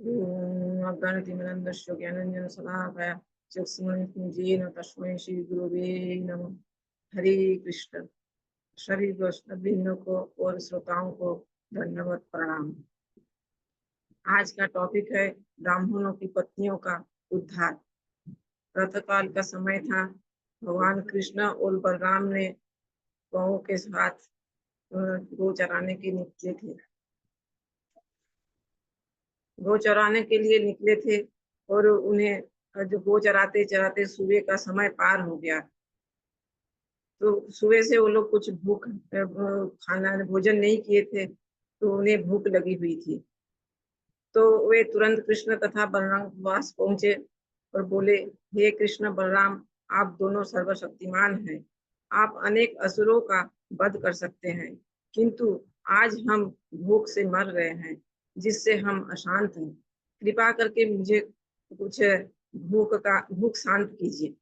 अज्ञानतिमिरन्दस्य ज्ञानाञ्जनशलाकया चक्षुरुन्मीलितं तस्मै श्रीगुरवे नमः। हरे कृष्ण। सभी वैष्णववृंद को और श्रोताओं को धन्यवाद प्रणाम। आज का टॉपिक है ब्राह्मणों की पत्नियों का उद्धार। प्रातःकाल का समय था। भगवान कृष्ण और बलराम ने गौओं के साथ गौ चराने के निकले थे। गौ चराने के लिए निकले थे और उन्हें जो गौ चराते चराते सुबह का समय पार हो गया। तो सुबह से वो लोग कुछ खाना भोजन नहीं किए थे, तो उन्हें भूख लगी हुई थी। तो वे तुरंत कृष्ण तथा बलराम के पास पहुंचे और बोले, हे कृष्ण बलराम, आप दोनों सर्वशक्तिमान हैं। आप अनेक असुरों का वध कर सकते हैं, किंतु आज हम भूख से मर रहे हैं, जिससे हम अशांत हैं। कृपा करके मुझे कुछ भूख शांत कीजिए।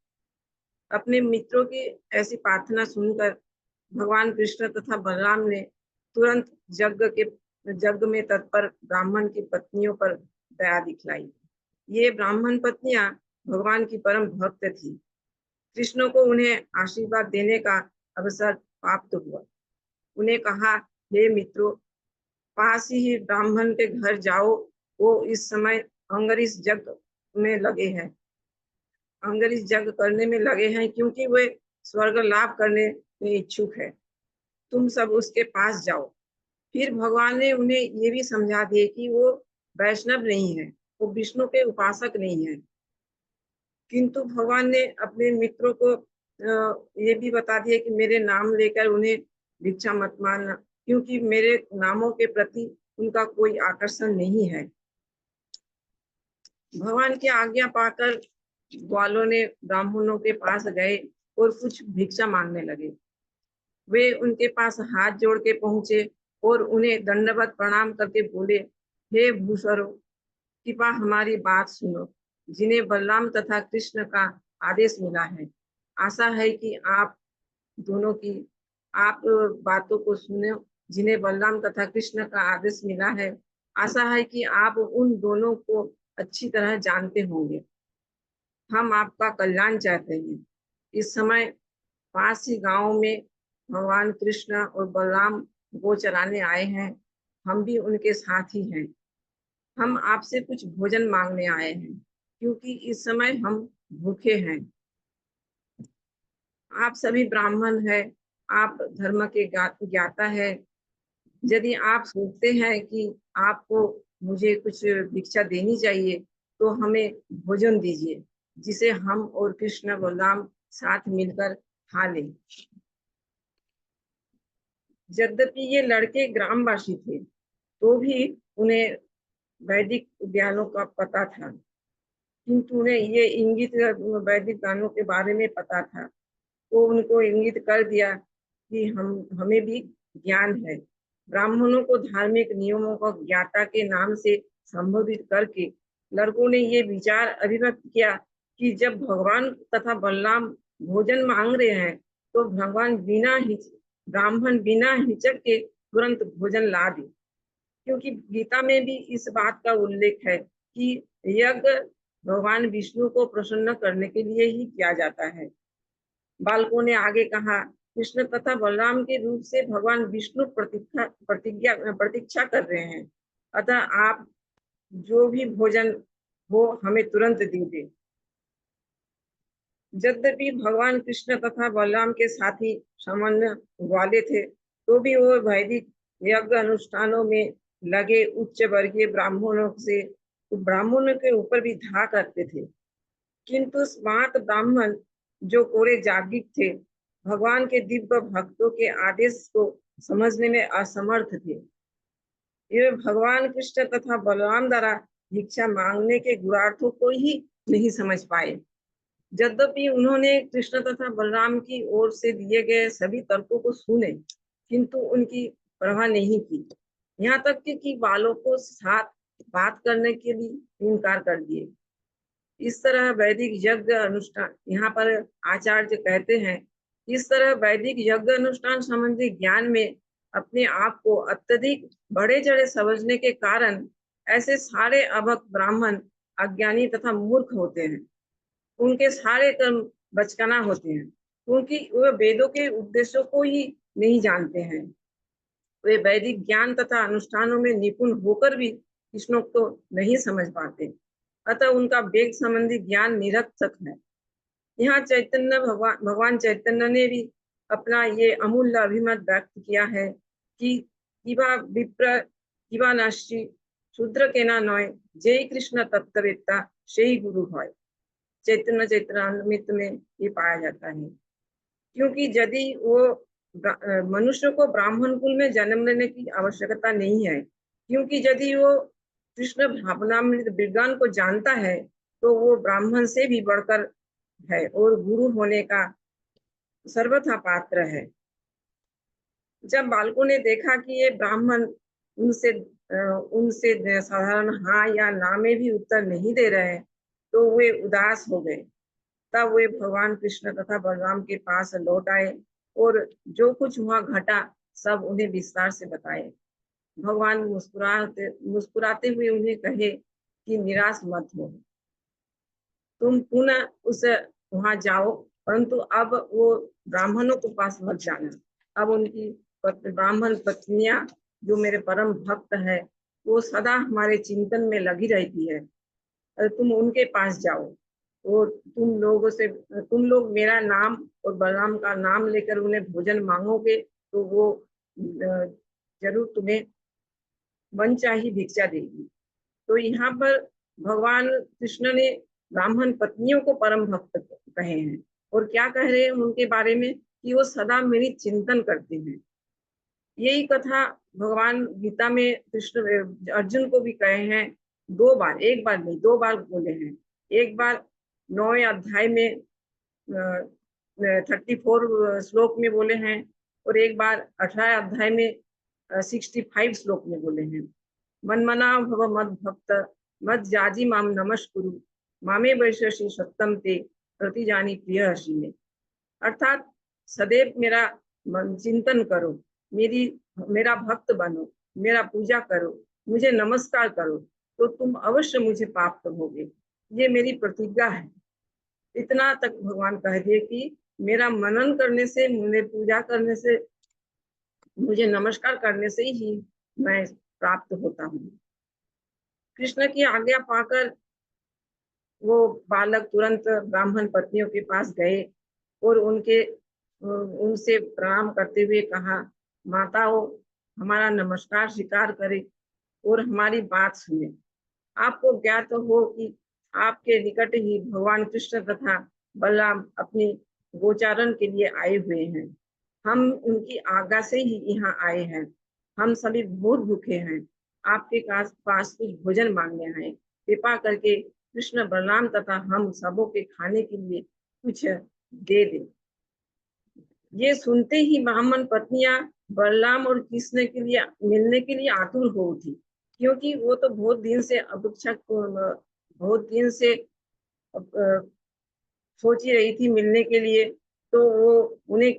अपने मित्रों की ऐसी प्रार्थना सुनकर भगवान कृष्ण तथा बलराम ने तुरंत यज्ञ में तत्पर ब्राह्मण की पत्नियों पर दया दिखलाई। ये ब्राह्मण पत्नियां भगवान की परम भक्त थी। कृष्ण को उन्हें आशीर्वाद देने का अवसर प्राप्त हुआ। उन्हें कहा, हे मित्रों, पास ही ब्राह्मण के घर जाओ। वो इस समय अंगरीष यज्ञ में लगे हैं अंगरीष यज्ञ करने में लगे हैं, क्योंकि वे स्वर्ग लाभ करने में इच्छुक है। तुम सब उसके पास जाओ। फिर भगवान ने उन्हें ये भी समझा दिए कि वो वैष्णव नहीं है, वो विष्णु के उपासक नहीं है। किंतु भगवान ने अपने मित्रों को ये भी बता दिया कि मेरे नाम लेकर उन्हें भिक्षा मत मांगना, क्योंकि मेरे नामों के प्रति उनका कोई आकर्षण नहीं है। भगवान की आज्ञा पाकर ग्वालों ने ब्राह्मणों के पास गए और कुछ भिक्षा मांगने लगे। वे उनके पास हाथ जोड़ के पहुंचे और उन्हें दंडवत प्रणाम करके बोले, हे भूषरो, कृपा हमारी बात सुनो, जिन्हें बलराम तथा कृष्ण का आदेश मिला है। आशा है कि आप दोनों की आप बातों को सुने, जिन्हें बलराम तथा कृष्ण का आदेश मिला है। आशा है कि आप उन दोनों को अच्छी तरह जानते होंगे। हम आपका कल्याण चाहते हैं। इस समय पास ही गांव में भगवान कृष्ण और बलराम गो चराने आए हैं। हम भी उनके साथ ही हैं। हम आपसे कुछ भोजन मांगने आए हैं, क्योंकि इस समय हम भूखे हैं। आप सभी ब्राह्मण हैं, आप धर्म के ज्ञाता है। यदि आप सोचते हैं कि आपको मुझे कुछ भिक्षा देनी चाहिए, तो हमें भोजन दीजिए, जिसे हम और कृष्ण बलराम साथ मिलकर खा लें। यद्यपि ये लड़के ग्रामवासी थे, तो भी उन्हें वैदिक ज्ञानों का पता था, किंतु उन्हें ये इंगित वैदिक ज्ञानों के बारे में पता था। तो उनको इंगित कर दिया कि हमें भी ज्ञान है। ब्राह्मणों को धार्मिक नियमों का ज्ञाता के नाम से संबोधित करके लड़कों ने ये विचार अभिव्यक्त किया कि जब भगवान तथा बलराम भोजन मांग रहे हैं, तो ब्राह्मण बिना हिचक के तुरंत भोजन ला दे, क्योंकि गीता में भी इस बात का उल्लेख है कि यज्ञ भगवान विष्णु को प्रसन्न करने के लिए ही किया जाता है। बालकों ने आगे कहा, कृष्ण तथा बलराम के रूप से भगवान विष्णु प्रतीक्षा कर रहे हैं, अतः आप जो भी भोजन हो हमें तुरंत दे दे। यद्यपि भगवान कृष्ण तथा बलराम के साथी सामान्य वाले थे, तो भी वो वैदिक यज्ञ अनुष्ठानों में लगे उच्च वर्गीय ब्राह्मणों के ऊपर भी धा करते थे। किंतु स्मार्त ब्राह्मण जो कोरे जागृत थे, भगवान के दिव्य भक्तों के आदेश को समझने में असमर्थ थे। ये भगवान कृष्ण तथा बलराम द्वारा भिक्षा मांगने के गुणार्थों को ही नहीं समझ पाए। यद्यपि उन्होंने कृष्ण तथा बलराम की ओर से दिए गए सभी तर्कों को सुने, किंतु उनकी परवाह नहीं की। यहाँ तक कि बालों को साथ बात करने के लिए इनकार कर दिए। इस तरह वैदिक यज्ञ अनुष्ठान, यहाँ पर आचार्य कहते हैं, इस तरह वैदिक यज्ञ अनुष्ठान संबंधी ज्ञान में अपने आप को अत्यधिक बड़े चढ़े समझने के कारण ऐसे सारे अभक्त ब्राह्मण अज्ञानी तथा मूर्ख होते हैं। उनके सारे कर्म बचकाना होते हैं, क्योंकि वे वेदों के उद्देश्यों को ही नहीं जानते हैं। वे वैदिक ज्ञान तथा अनुष्ठानों में निपुण होकर भी कृष्ण को नहीं समझ पाते, अतः उनका वेद संबंधी ज्ञान निरर्थक है। यहाँ चैतन्य भगवान चैतन्य ने भी अपना ये अमूल्य अभिमत व्यक्त किया है कि किवा विप्र किवा नास्ति शूद्र के ना नॉय जय कृष्ण तत्ववेत्ता से गुरु है। चैतन्य चैतन्यामृत में ये पाया जाता है। क्योंकि यदि वो मनुष्य को ब्राह्मण कुल में जन्म लेने की आवश्यकता नहीं है, क्योंकि यदि वो कृष्ण भावनामृत विज्ञान को जानता है तो वो ब्राह्मण से भी बढ़कर है और गुरु होने का सर्वथा पात्र है। जब बालकों ने देखा कि ये ब्राह्मण उनसे उनसे साधारण हाँ या ना में भी उत्तर नहीं दे रहे हैं, तो वे उदास हो गए। तब वे भगवान कृष्ण तथा बलराम के पास लौट आए और जो कुछ वहां घटा सब उन्हें विस्तार से बताए। भगवान मुस्कुराते हुए उन्हें कहे कि निराश मत हो, तुम पुनः उस वहां जाओ, परंतु अब वो ब्राह्मणों के पास मत जाना। अब उनकी ब्राह्मण पत्नियां जो मेरे परम भक्त है, वो सदा हमारे चिंतन में लगी रहती है, तुम उनके पास जाओ। वो तुम लोग मेरा नाम और बलराम का नाम लेकर उन्हें भोजन मांगोगे तो वो जरूर तुम्हें मनचाही भिक्षा देगी। तो यहाँ पर भगवान कृष्ण ने ब्राह्मण पत्नियों को परम भक्त कहे हैं और क्या कह रहे हैं उनके बारे में कि वो सदा मेरी चिंतन करते हैं। यही कथा भगवान गीता में कृष्ण अर्जुन को भी कहे हैं, दो बार, एक बार नहीं, दो बार बोले हैं। एक बार 9वें अध्याय में 34 श्लोक में बोले हैं और एक बार 18 अध्याय में 65 श्लोक में बोले हैं। मनमना भव मद भक्त मद जाजी माम नमस्कुरु मामे वैश्यसी सत्तम ते प्रतिजानी प्रिय हसी में। अर्थात सदैव मेरा चिंतन करो, मेरा भक्त बनो, मेरा पूजा करो, मुझे नमस्कार करो, तो तुम अवश्य मुझे प्राप्त होगे। ये मेरी प्रतिज्ञा है। इतना तक भगवान कह दिए कि मेरा मनन करने से, मुझे पूजा करने से, मुझे नमस्कार करने से ही मैं प्राप्त होता हूँ। कृष्ण की आज्ञा पाकर वो बालक तुरंत ब्राह्मण पत्नियों के पास गए और उनसे प्रणाम करते हुए कहा, माताओं, हमारा नमस्कार स्वीकार करें और हमारी बात सुने। आपको ज्ञात हो कि आपके निकट ही भगवान कृष्ण तथा बलराम अपनी गोचारण के लिए आए हुए हैं। हम उनकी आज्ञा से ही यहाँ आए हैं। हम सभी बहुत भूखे हैं, आपके पास कुछ भोजन मांगने आए। कृपा करके कृष्ण बलराम तथा हम सबों के खाने के लिए कुछ दे दे। ये सुनते ही ब्राह्मण पत्नियां बलराम और कृष्ण के लिए मिलने के लिए आतुर हो उठी, क्योंकि वो तो बहुत दिन से सोची रही थी मिलने के लिए। तो वो उन्हें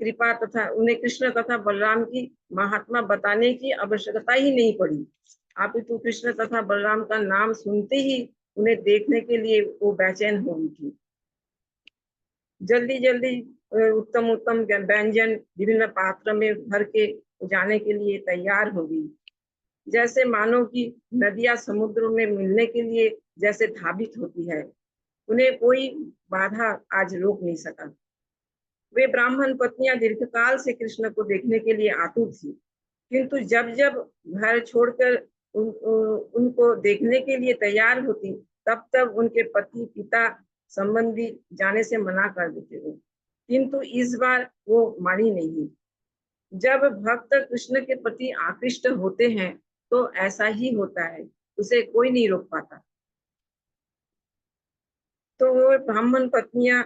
कृष्ण तथा बलराम की महात्मा बताने की आवश्यकता ही नहीं पड़ी। अपितु कृष्ण तथा बलराम का नाम सुनते ही उन्हें देखने के लिए वो बेचैन हो उठी। जल्दी जल्दी उत्तम उत्तम व्यंजन विभिन्न पात्र में भर के जाने के लिए तैयार हो गई, जैसे मानो कि नदियां समुद्र में मिलने के लिए जैसे धावित होती है। उन्हें कोई बाधा आज रोक नहीं सका। वे ब्राह्मण पत्नियां दीर्घकाल से कृष्ण को देखने के लिए आतुर थी, किंतु जब जब घर छोड़कर उनको देखने के लिए तैयार होती, तब तब उनके पति पिता संबंधी जाने से मना कर देते थे। किंतु इस बार वो मानी नहीं। जब भक्त कृष्ण के प्रति आकृष्ट होते हैं तो ऐसा ही होता है, उसे कोई नहीं रोक पाता। तो वो ब्राह्मण पत्नियां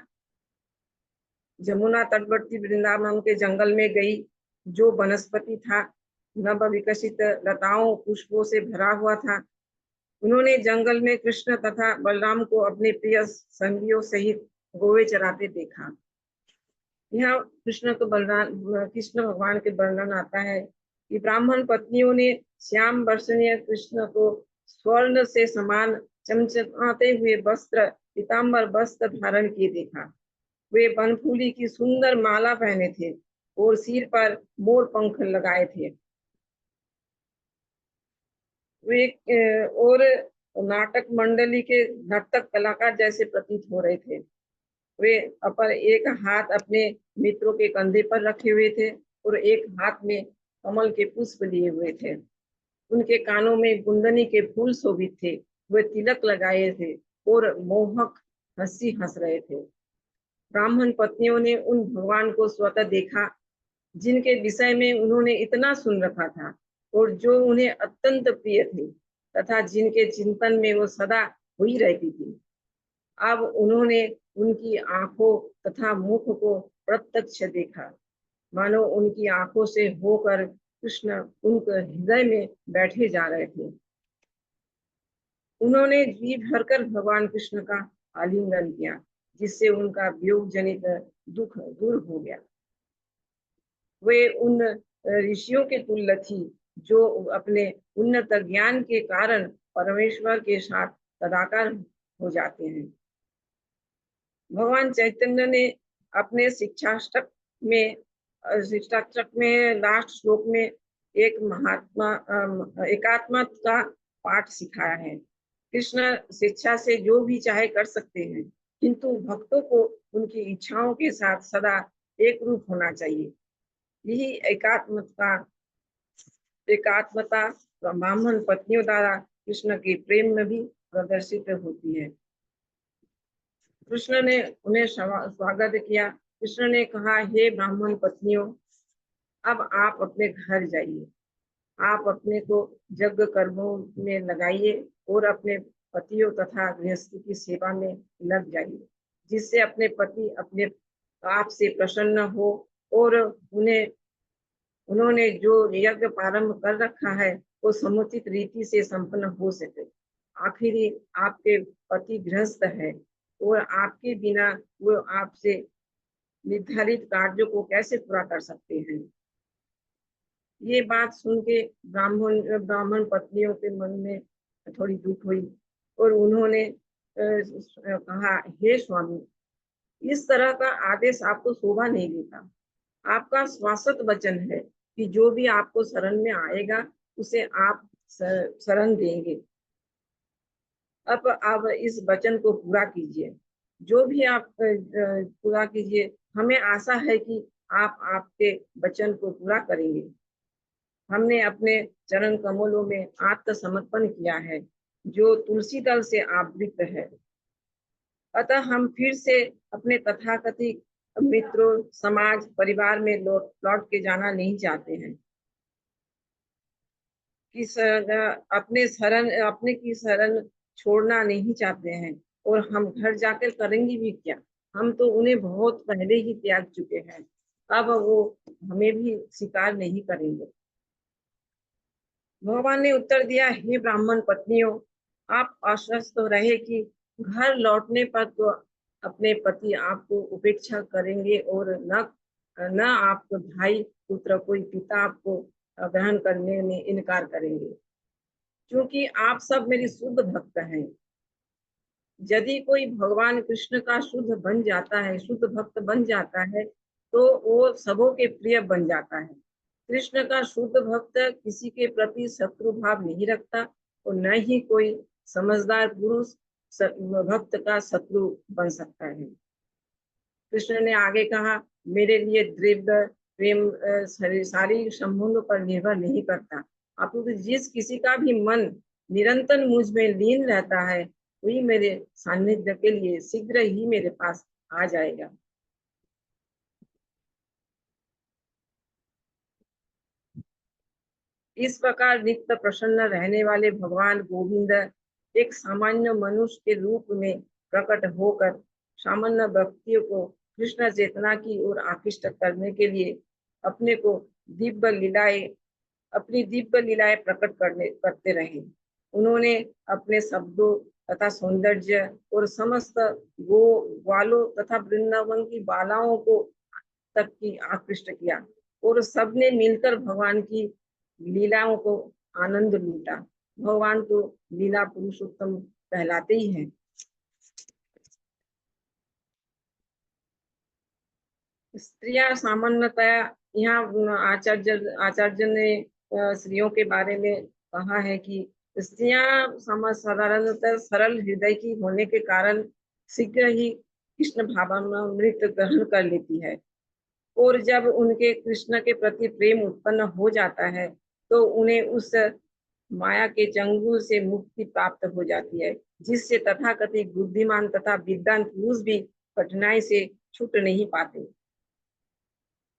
जमुना तटवर्ती वृंदावन के जंगल में गई, जो वनस्पति था नव विकसित लताओं पुष्पों से भरा हुआ था। उन्होंने जंगल में कृष्ण तथा बलराम को अपने प्रिय संगियों सहित गोवे चराते देखा। यह कृष्ण भगवान के वर्णन आता है कि ब्राह्मण पत्नियों ने श्याम वर्षणीय कृष्ण को स्वर्ण से समान चमचमाते हुए वस्त्र, पीताम्बर वस्त्र धारण किए देखा। वे बनफूली की सुंदर माला पहने थे और सिर पर मोर पंख लगाए थे। वे और नाटक मंडली के नर्तक कलाकार जैसे प्रतीत हो रहे थे। वे अपर एक हाथ अपने मित्रों के कंधे पर रखे हुए थे और एक हाथ में कमल के पुष्प लिए हुए थे। उनके कानों में गुंदनी के फूल शोभित थे। वे तिलक लगाए थे और मोहक हंसी हंस रहे थे। ब्राह्मण पत्नियों ने उन भगवान को स्वतः देखा जिनके विषय में उन्होंने इतना सुन रखा था और जो उन्हें अत्यंत प्रिय थे तथा जिनके चिंतन में वो सदा हुई रहती थी। अब उन्होंने उनकी आंखों तथा मुख को प्रत्यक्ष देखा, मानो उनकी आंखों से होकर कृष्ण उनके हृदय में बैठे जा रहे थे। उन्होंने जी भरकर भगवान कृष्ण का आलिंगन किया, जिससे उनका वियोग जनित दुख दूर हो गया। वे उन ऋषियों के तुल्य थी जो अपने उन्नत ज्ञान के कारण परमेश्वर के साथ तदाकार हो जाते हैं। भगवान चैतन्य ने अपने शिक्षाष्टक में लास्ट श्लोक में एकात्मा का पाठ सिखाया है। कृष्ण शिक्षा से जो भी चाहे कर सकते हैं, किंतु भक्तों को उनकी इच्छाओं के साथ सदा एक रूप होना चाहिए। यही एकात्मता ब्राह्मण पत्नियों द्वारा कृष्ण के प्रेम में भी प्रदर्शित होती है। कृष्ण ने उन्हें स्वागत किया। कृष्ण ने कहा, हे ब्राह्मण पत्नियों, अब आप अपने घर जाइए। आप अपने को यज्ञ कर्मों में लगाइए और अपने पतियों तथा गृहस्थी की सेवा में लग जाइए, जिससे अपने पति अपने आप से प्रसन्न हो और उन्होंने जो यज्ञ प्रारंभ कर रखा है वो समुचित रीति से संपन्न हो सके। आखिर आपके पति गृहस्थ है और आपके बिना वो आपसे निर्धारित कार्यों को कैसे पूरा कर सकते हैं। ये बात सुन के ब्राह्मण पत्नियों के मन में थोड़ी दुख हुई और उन्होंने कहा, हे स्वामी, इस तरह का आदेश आपको शोभा नहीं देता। आपका शाश्वत वचन है कि जो भी आपको शरण में आएगा उसे आप शरण देंगे। अब इस वचन को पूरा कीजिए। जो भी आप पूरा कीजिए। हमें आशा है कि आप आपके वचन को पूरा करेंगे। हमने अपने चरण कमलों में आत्मसमर्पण किया है, जो तुलसी दल से आवृत है। अतः हम फिर से अपने तथाकथित मित्रों, समाज, परिवार में लौट के जाना नहीं चाहते हैं। अपने की शरण छोड़ना नहीं चाहते हैं और हम घर जाकर करेंगे भी क्या। हम तो उन्हें बहुत पहले ही त्याग चुके हैं। अब वो हमें भी स्वीकार नहीं करेंगे। भगवान ने उत्तर दिया, हे ब्राह्मण पत्नियों, आप आश्वस्त रहे कि घर लौटने पर तो अपने पति आपको उपेक्षा करेंगे और न आपको भाई पुत्र कोई पिता आपको ग्रहण करने में इनकार करेंगे, क्योंकि आप सब मेरी शुद्ध भक्त हैं। यदि कोई भगवान कृष्ण का शुद्ध भक्त बन जाता है तो वो सबों के प्रिय बन जाता है। कृष्ण का शुद्ध भक्त किसी के प्रति शत्रु भाव नहीं रखता और न ही कोई समझदार पुरुष भक्त का शत्रु बन सकता है। कृष्ण ने आगे कहा, मेरे लिए द्रव्य प्रेम शारीरिक संबंधों पर निर्भर नहीं करता, अपितु जिस किसी का भी मन निरंतर मुझ में लीन रहता है वही मेरे सानिध्य के लिए शीघ्र ही मेरे पास आ जाएगा। इस प्रकार नित्य प्रसन्न रहने वाले भगवान गोविंद एक सामान्य मनुष्य के रूप में प्रकट होकर सामान्य व्यक्तियों को कृष्ण चेतना की ओर आकृष्ट करने के लिए अपने को दिव्य लीलाएं अपनी दिव्य लीलाएं प्रकट करते रहे। उन्होंने अपने शब्दों तथा सौंदर्य और समस्त ग्वालों तथा वृंदावन की बालाओं को तक की आकृष्ट किया और सबने मिलकर भगवान की लीलाओं को आनंद लूटा। भगवान तो लीला पुरुषोत्तम कहलाते ही हैं। स्त्रियां सामान्यतया, यहाँ आचार्य ने स्त्रियों के बारे में कहा है कि स्त्रियां साधारणतः सरल हृदय की होने के कारण शीघ्र ही कृष्ण भावामृत ग्रहण कर लेती है, और जब उनके कृष्ण के प्रति प्रेम उत्पन्न हो जाता है तो उन्हें उस माया के चंगुल से मुक्ति प्राप्त हो जाती है, जिससे तथाकथित बुद्धिमान तथा विद्वान पुरुष भी कठिनाई से छूट नहीं पाते।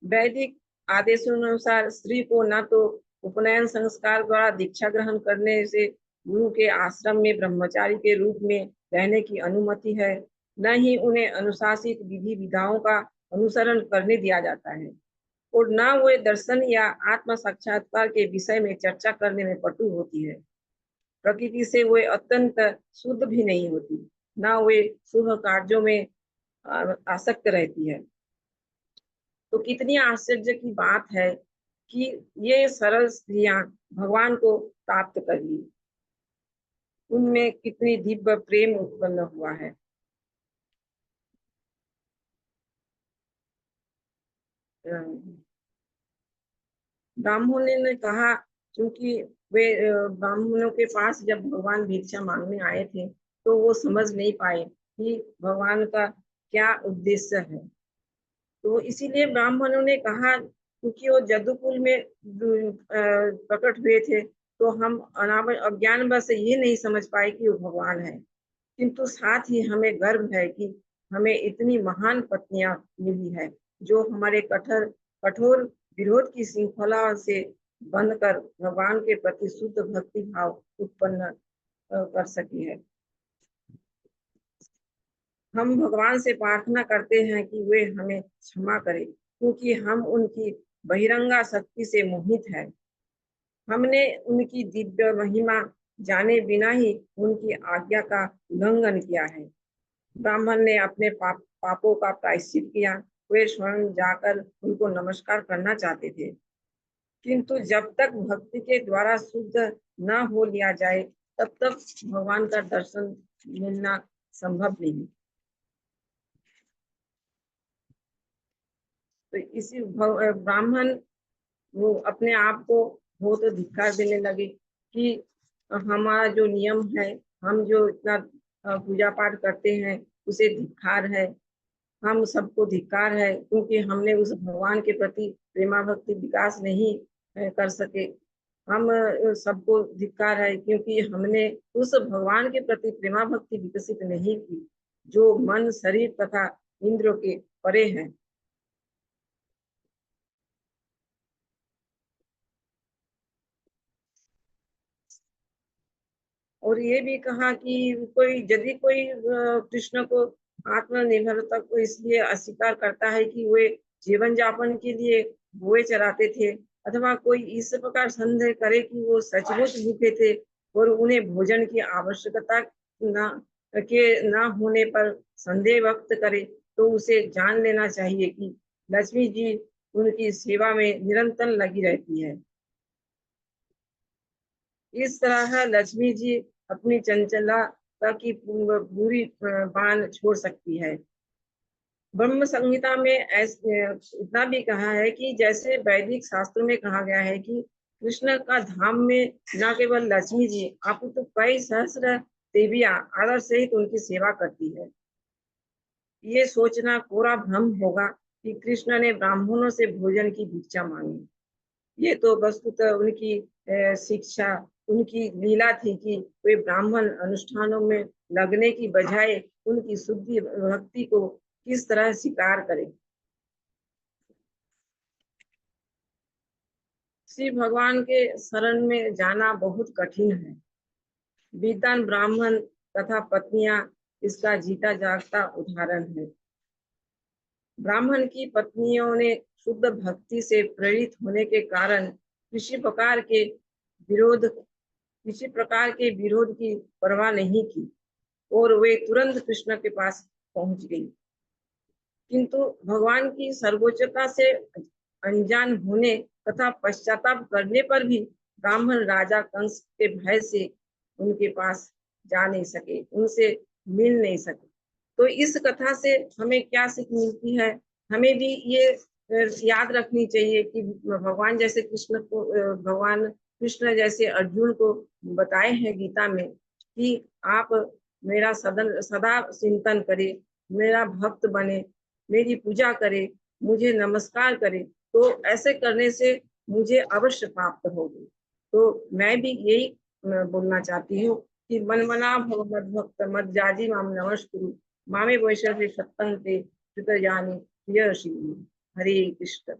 वैदिक आदेशानुसार स्त्री को न तो उपनयन संस्कार द्वारा दीक्षा ग्रहण करने से गुरु के आश्रम में ब्रह्मचारी के रूप में रहने की अनुमति है, न ही उन्हें अनुशासित विधि विधाओं का अनुसरण करने दिया जाता है, और न वे दर्शन या आत्म साक्षात्कार के विषय में चर्चा करने में पटु होती है। प्रकृति से वे अत्यंत शुद्ध भी नहीं होती, न वे शुभ कार्यों में आसक्त रहती है। तो कितनी आश्चर्य की बात है कि ये सरल स्त्रियां भगवान को प्राप्त कर ली, उनमें कितनी दिव्य प्रेम उत्पन्न हुआ है। ब्राह्मणों ने कहा, क्योंकि वे ब्राह्मणों के पास जब भगवान भिक्षा मांगने आए थे तो वो समझ नहीं पाए कि भगवान का क्या उद्देश्य है, तो इसीलिए ब्राह्मणों ने कहा, क्योंकि वो जदुकुल में प्रकट हुए थे, तो हम अज्ञान बस ये नहीं समझ पाए कि वो भगवान है, किंतु साथ ही हमें गर्व है कि हमें इतनी महान पत्नियां मिली है, जो हमारे कठोर कठोर विरोध की श्रृंखला से बंधकर भगवान के प्रति शुद्ध भक्ति भाव उत्पन्न कर सकी है। हम भगवान से प्रार्थना करते हैं कि वे हमें क्षमा करें, क्योंकि हम उनकी बहिरंगा शक्ति से मोहित हैं। हमने उनकी दिव्य महिमा जाने बिना ही उनकी आज्ञा का उल्लंघन किया है। ब्राह्मण ने अपने पापों का प्रायश्चित किया। वे स्वयं जाकर उनको नमस्कार करना चाहते थे, किंतु जब तक भक्ति के द्वारा शुद्ध न हो लिया जाए, तब तक भगवान का दर्शन मिलना संभव नहीं। तो इसी ब्राह्मण वो अपने आप को बहुत धिक्कार देने लगे कि हमारा जो नियम है, हम जो इतना पूजा पाठ करते हैं, उसे धिक्कार है, हम सबको धिक्कार है, क्योंकि हमने उस भगवान के प्रति प्रेमा भक्ति विकास नहीं कर सके। हम सबको धिक्कार है, क्योंकि हमने उस भगवान के प्रति प्रेमा भक्ति विकसित नहीं की, जो मन शरीर तथा इंद्रियों के परे है। और ये भी कहा कि कोई यदि कोई कृष्ण को आत्मनिर्भरता को इसलिए अस्वीकार करता है कि वे जीवन यापन के लिए बोए चराते थे, अथवा कोई इस प्रकार संदेह करे कि वो सचमुच भूखे थे और उन्हें भोजन की आवश्यकता न न होने पर संदेह व्यक्त करे, तो उसे जान लेना चाहिए कि लक्ष्मी जी उनकी सेवा में निरंतर लगी रहती है। इस तरह लक्ष्मी जी अपनी चंचलता की पूरी बाण छोड़ सकती है। ब्रह्म संहिता में इतना भी कहा है कि जैसे वैदिक शास्त्रों में कहा गया है कि कृष्ण का धाम में न केवल लक्ष्मी जी अपितु कई सहस्र देवियां आदर सहित उनकी सेवा करती है। ये सोचना कोरा भ्रम होगा कि कृष्ण ने ब्राह्मणों से भोजन की भिक्षा मांगी। ये तो वस्तुतः उनकी शिक्षा, उनकी लीला थी कि वे ब्राह्मण अनुष्ठानों में लगने की बजाय उनकी शुद्धि भक्ति को किस तरह स्वीकार करें। श्री भगवान के शरण में जाना बहुत कठिन है। विद्वान ब्राह्मण तथा पत्नियां इसका जीता जागता उदाहरण है। ब्राह्मण की पत्नियों ने शुद्ध भक्ति से प्रेरित होने के कारण विरोध किसी प्रकार के विरोध की परवाह नहीं की, और वे तुरंत कृष्ण के पास पहुंच गई। किंतु भगवान की सर्वोच्चता से अनजान होने तथा पश्चाताप करने पर भी ब्राह्मण राजा कंस के भय से उनके पास जा नहीं सके, उनसे मिल नहीं सके। तो इस कथा से हमें क्या सीख मिलती है? हमें भी ये याद रखनी चाहिए कि भगवान जैसे कृष्ण को भगवान कृष्ण जैसे अर्जुन को बताए हैं गीता में कि आप मेरा सदा चिंतन करे, मेरा भक्त बने, मेरी पूजा करे, मुझे नमस्कार करे, तो ऐसे करने से मुझे अवश्य प्राप्त होगी। तो मैं भी यही बोलना चाहती हूँ कि मन्मना भव मद्भक्त मज्जाजी माम नमस्कुरु मामे वैष्णवे सत्तंते कृतयानि प्रियर्षि। हरे कृष्ण।